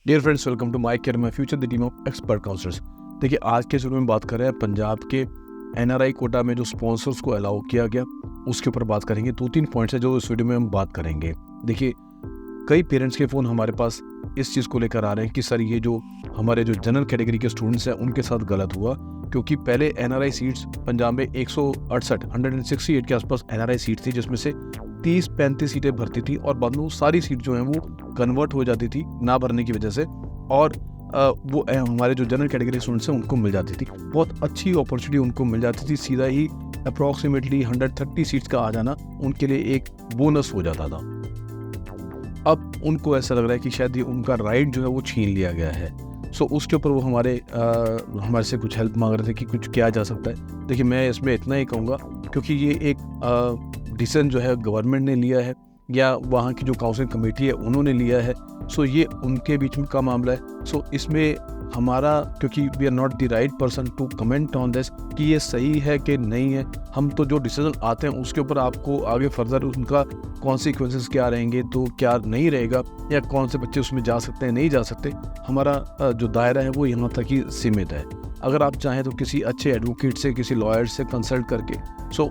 Dear friends, welcome to my career my future, the team of expert counsellors. देखिए, आज के शुरू में बात कर रहे हैं पंजाब के एनआरआई कोटा में जो स्पॉन्सर्स को अलाउ किया गया, उसके ऊपर बात करेंगे। 2-3 पॉइंट्स है जो इस वीडियो में हम बात करेंगे। देखिए, कई पेरेंट्स के फ़ोन हमारे पास इस चीज़ को लेकर आ रहे हैं कि सर ये जो हमारे जो जनरल कैटेगरी के स्टूडेंट्स हैं उनके साथ गलत हुआ, क्योंकि पहले एनआरआई सीट्स पंजाब में 168 के आसपास एनआरआई सीट थी, जिसमें से 30-35 सीटें भरती थी और बाद में वो सारी सीट जो हैं वो कन्वर्ट हो जाती थी ना भरने की वजह से, और वो हमारे जो जनरल कैटेगरी स्टूडेंट्स हैं उनको मिल जाती थी। बहुत अच्छी अपॉर्चुनिटी उनको मिल जाती थी। सीधा ही अप्रॉक्सीमेटली 130 सीट्स का आ जाना उनके लिए एक बोनस हो जाता था। अब उनको ऐसा लग रहा है कि शायद ये उनका राइट जो है वो छीन लिया गया है। सो उसके ऊपर वो हमारे से कुछ हेल्प मांग रहे थे कि कुछ किया जा सकता है। देखिए, मैं इसमें इतना ही कहूँगा, क्योंकि ये एक डिसीजन जो है गवर्नमेंट ने लिया है या वहाँ की जो काउंसिल कमेटी है उन्होंने लिया है। सो ये उनके बीच में का मामला है। सो इसमें हमारा, क्योंकि we are not the right person to comment on this कि ये सही है कि नहीं है। हम तो जो डिसीजन आते हैं उसके ऊपर आपको आगे फर्दर उनका कॉन्सिक्वेंसेस क्या रहेंगे, तो क्या नहीं रहेगा, या कौन से बच्चे उसमें जा सकते हैं नहीं जा सकते, हमारा जो दायरा है वो यहाँ तक ही सीमित है। अगर आप चाहें तो किसी अच्छे एडवोकेट से, किसी लॉयर से कंसल्ट करके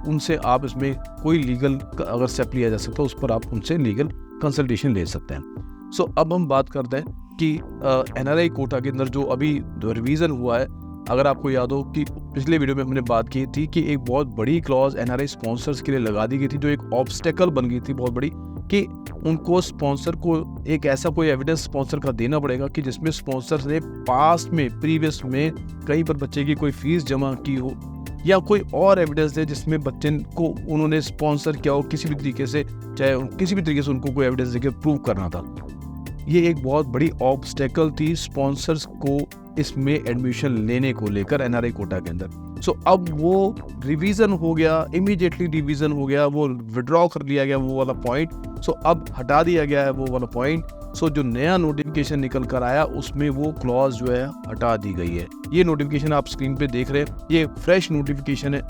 उनसे आप इसमें कोई लीगल अगर स्टेप लिया जा सकता है उस पर आप उनसे लीगल कंसल्टेशन ले सकते हैं। अब हम बात करते हैं कि एनआरआई कोटा के अंदर जो अभी रिवीजन हुआ है। अगर आपको याद हो कि पिछले वीडियो में हमने बात की थी कि एक बहुत बड़ी क्लॉज एनआरआई स्पॉन्सर्स के लिए लगा दी गई थी, जो एक ऑब्स्टेकल बन गई थी बहुत बड़ी, कि उनको स्पॉन्सर को एक ऐसा कोई एविडेंस स्पॉन्सर का देना पड़ेगा कि जिसमें स्पॉन्सर ने पास्ट में प्रीवियस में कहीं पर बच्चे की कोई फीस जमा की हो, या कोई और एविडेंस दे जिसमें बच्चे को उन्होंने स्पॉन्सर किया हो किसी भी तरीके से, चाहे किसी भी तरीके से उनको कोई एविडेंस देकर प्रूव करना था। ये एक बहुत बड़ी ऑब्स्टेकल थी स्पॉन्सर्स को इसमें एडमिशन लेने को लेकर एनआरआई कोटा के अंदर। अब वो रिवीजन हो गया, इमीडिएटली रिवीजन हो गया, वो विड्रॉ कर लिया गया वो वाला पॉइंट। अब हटा दिया गया है वो वाला पॉइंट। जो नया नोटिफिकेशन निकल कर आया उसमें वो क्लॉज जो है हटा दी गई है। ये नोटिफिकेशन आप स्क्रीन पे देख रहे हैं, ये फ्रेश नोटिफिकेशन है।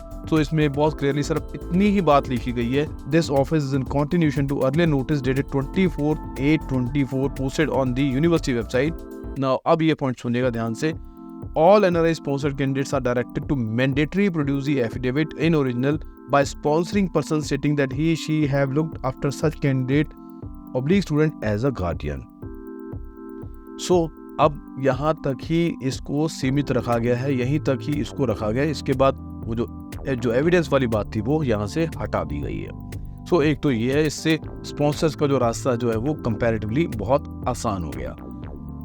इसमें बहुत क्लियरली सिर्फ इतनी ही बात लिखी गई है, this office is in continuation to earlier notice dated 24/8/24 posted on the university website. Now अब ये पॉइंट सुनिएगा ध्यान से। All NRI sponsored candidates are directed to mandatory produce the affidavit in original by sponsoring person stating that he/she have looked after such candidate/student as a guardian. अब यहाँ तक ही इसको सीमित रखा गया है, यहीं तक ही इसको रखा गया है। इसके बाद वो जो एविडेंस वाली बात थी वो यहाँ से हटा दी गई है। एक तो ये है, इससे स्पॉन्सर्स का जो रास्ता जो है वो कंपैरेटिवली बहुत आसान हो गया।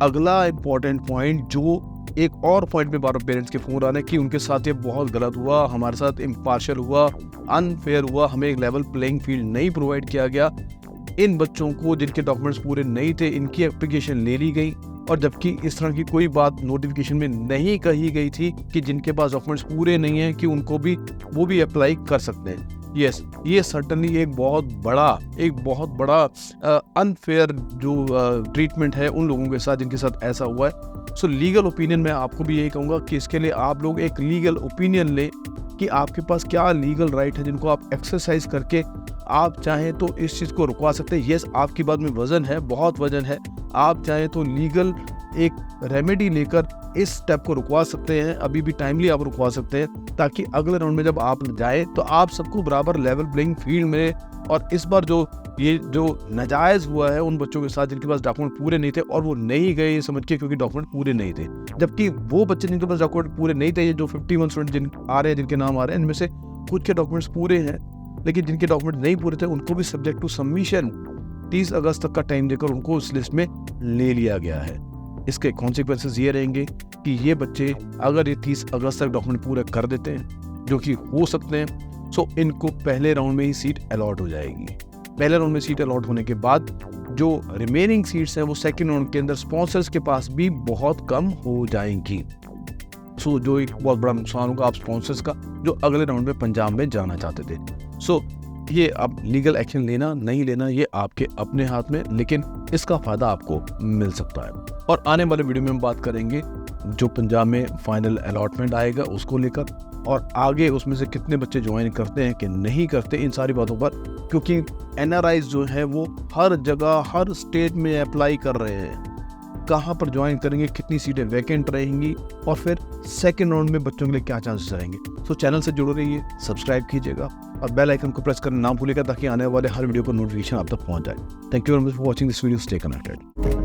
अगला इम्पोर्टेंट पॉइंट, जो एक और पॉइंट में बार पेरेंट्स के फोन आ रहे हैं कि उनके साथ ये बहुत गलत हुआ, हमारे साथ इम्पार्शियल हुआ, अनफेयर हुआ, हमें एक लेवल प्लेइंग फील्ड नहीं प्रोवाइड किया गया। इन बच्चों को जिनके डॉक्यूमेंट्स पूरे नहीं थे, इनकी एप्लीकेशन ले ली गई, और जबकि इस तरह की कोई बात नोटिफिकेशन में नहीं कही गई थी कि जिनके पास डॉक्यूमेंट्स पूरे नहीं हैं कि उनको भी वो भी अप्लाई कर सकते हैं। यस, ये सर्टनली एक बहुत बड़ा अनफेयर जो ट्रीटमेंट है उन लोगों के साथ जिनके साथ ऐसा हुआ है। लीगल ओपिनियन मैं आपको भी यही कहूँगा कि इसके लिए आप लोग एक लीगल ओपिनियन लें कि आपके पास क्या लीगल राइट है, जिनको आप एक्सरसाइज करके आप चाहें तो इस चीज़ को रुकवा सकते हैं। यस, आपकी बात में वजन है, बहुत वजन है। आप चाहें तो लीगल एक रेमेडी लेकर इस स्टेप को रुकवा सकते हैं, अभी भी टाइमली आप रुकवा सकते हैं, ताकि अगले राउंड में जब आप जाए तो आप सबको बराबर लेवल प्लेइंग फील्ड में। और इस बार जो नाजायज़ हुआ है उन बच्चों के साथ जिनके पास डॉक्यूमेंट पूरे नहीं थे और वो नहीं गए ये समझ के क्योंकि डॉक्यूमेंट पूरे नहीं थे, जबकि वो बच्चे जिनके पास डॉक्यूमेंट पूरे नहीं थे, ये जो 51 स्टूडेंट जिनके नाम आ रहे हैं, इनमें से कुछ के डॉक्यूमेंट्स पूरे हैं, लेकिन जिनके डॉक्यूमेंट नहीं पूरे थे उनको भी सब्जेक्ट टू सबमिशन 30 अगस्त तक का टाइम देकर उनको उस लिस्ट में ले लिया गया है। इसके कॉन्सिक्वेंसेस ये रहेंगे कि ये बच्चे अगर ये 30 अगस्त तक डॉक्यूमेंट पूरे कर देते हैं, जो कि हो सकते हैं, इनको पहले राउंड में ही सीट अलॉट हो जाएगी। पहले राउंड में सीट अलॉट होने के बाद जो रिमेनिंग सीट्स हैं वो सेकेंड राउंड के अंदर स्पॉन्सर्स के पास भी बहुत कम हो जाएंगी। जो एक बहुत बड़ा नुकसान होगा आप स्पॉन्सर्स का, जो अगले राउंड में पंजाब में जाना चाहते थे। ये अब लीगल एक्शन लेना नहीं लेना ये आपके अपने हाथ में, लेकिन इसका फायदा आपको मिल सकता है। और आने वाले वीडियो में हम बात करेंगे जो पंजाब में फाइनल अलॉटमेंट आएगा उसको लेकर, और आगे उसमें से कितने बच्चे ज्वाइन करते हैं कि नहीं करते, इन सारी बातों पर, क्योंकि एनआरआईज जो है वो हर जगह हर स्टेट में अप्लाई कर रहे हैं। कहाँ पर ज्वाइन करेंगे, कितनी सीटें वैकेंट रहेंगी और फिर सेकेंड राउंड में बच्चों के लिए क्या चांसेस रहेंगे। सो चैनल से जुड़े रहिए, सब्सक्राइब कीजिएगा और बेल आइकन को प्रेस करना ना भूलिएगा ताकि आने वाले हर वीडियो को नोटिफिकेशन आप तक पहुँच जाए। Thank you very much for watching this video. Stay connected.